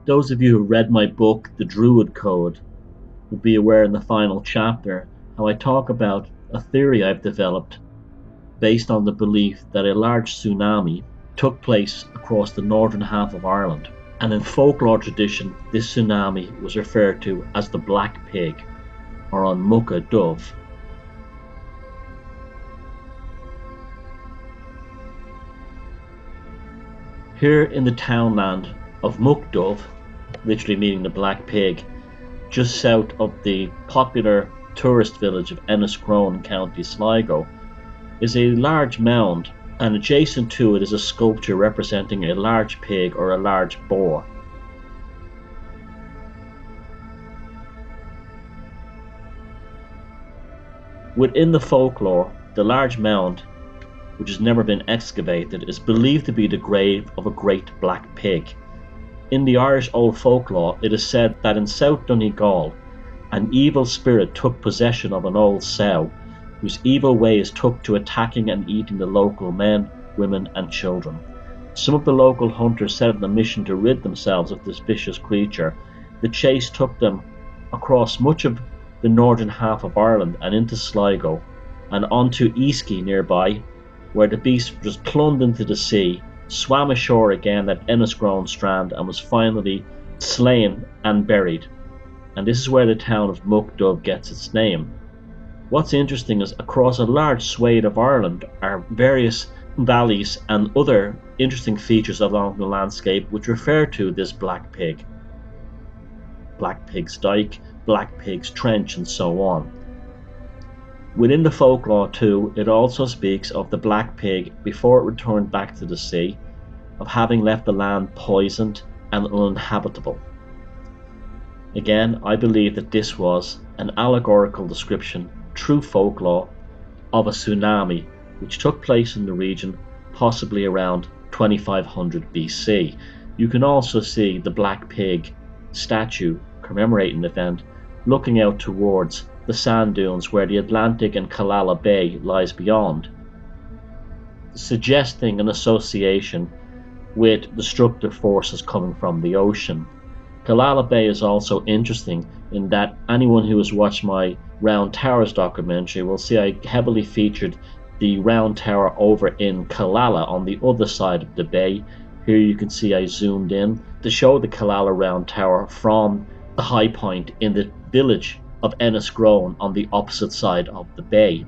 Those of you who read my book, The Druid Code, will be aware in the final chapter how I talk about a theory I've developed based on the belief that a large tsunami took place across the northern half of Ireland. And in folklore tradition, this tsunami was referred to as the Black Pig, or an Mucha Dove. Here in the townland of Muchdove, literally meaning the Black Pig, just south of the popular tourist village of Enniscrone in County Sligo, is a large mound, and adjacent to it is a sculpture representing a large pig or a large boar. Within the folklore, the large mound, which has never been excavated, is believed to be the grave of a great black pig. In the Irish old folklore, it is said that in South Donegal, an evil spirit took possession of an old sow, whose evil ways took to attacking and eating the local men, women and children. Some of the local hunters set on a mission to rid themselves of this vicious creature. The chase took them across much of the northern half of Ireland and into Sligo, and onto Easky nearby, where the beast was plunged into the sea, swam ashore again at Enniscrone strand, and was finally slain and buried. And this is where the town of Muchdove gets its name. What's interesting is across a large swathe of Ireland are various valleys and other interesting features along the landscape which refer to this black pig. Black Pig's Dyke, Black Pig's Trench, and so on. Within the folklore too, it also speaks of the black pig before it returned back to the sea, of having left the land poisoned and uninhabitable. Again, I believe that this was an allegorical description, true folklore, of a tsunami which took place in the region possibly around 2500 BC. You can also see the black pig statue commemorating the event looking out towards the sand dunes where the Atlantic and Killala Bay lies beyond, suggesting an association with destructive forces coming from the ocean. Killala Bay is also interesting in that anyone who has watched my Round Towers documentary will see I heavily featured the Round Tower over in Killala on the other side of the bay. Here you can see I zoomed in to show the Killala Round Tower from the high point in the village of Enniscrone on the opposite side of the bay.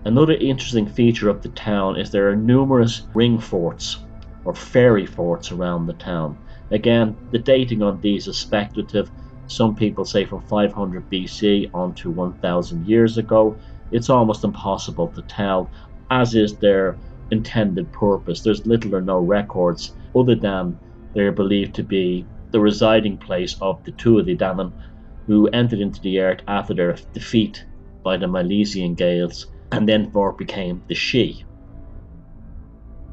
Another interesting feature of the town is there are numerous ring forts or fairy forts around the town. Again, the dating on these is speculative. Some people say from 500 BC on to 1000 years ago. It's almost impossible to tell, as is their intended purpose. There's little or no records other than they're believed to be the residing place of the Tuatha Dé Danann, who entered into the earth after their defeat by the Milesian Gaels, and then became the Sidhe.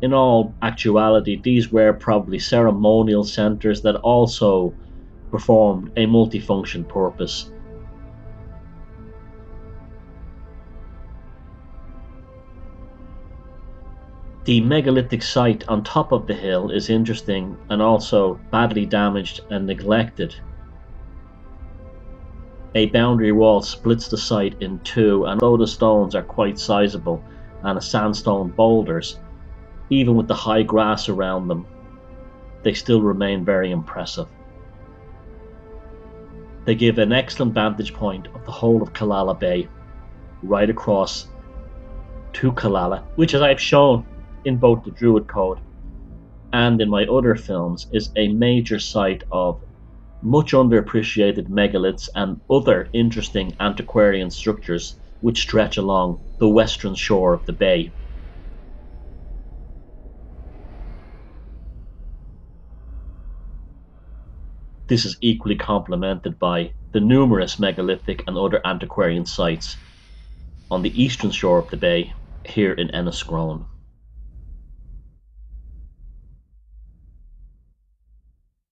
In all actuality, these were probably ceremonial centres that also performed a multifunction purpose. The megalithic site on top of the hill is interesting and also badly damaged and neglected. A boundary wall splits the site in two, and although the stones are quite sizable and sandstone boulders, even with the high grass around them, they still remain very impressive. They give an excellent vantage point of the whole of Killala Bay, right across to Killala, which, as I've shown in both the Druid Code and in my other films, is a major site of much underappreciated megaliths and other interesting antiquarian structures which stretch along the western shore of the bay. This is equally complemented by the numerous megalithic and other antiquarian sites on the eastern shore of the bay here in Enniscrone.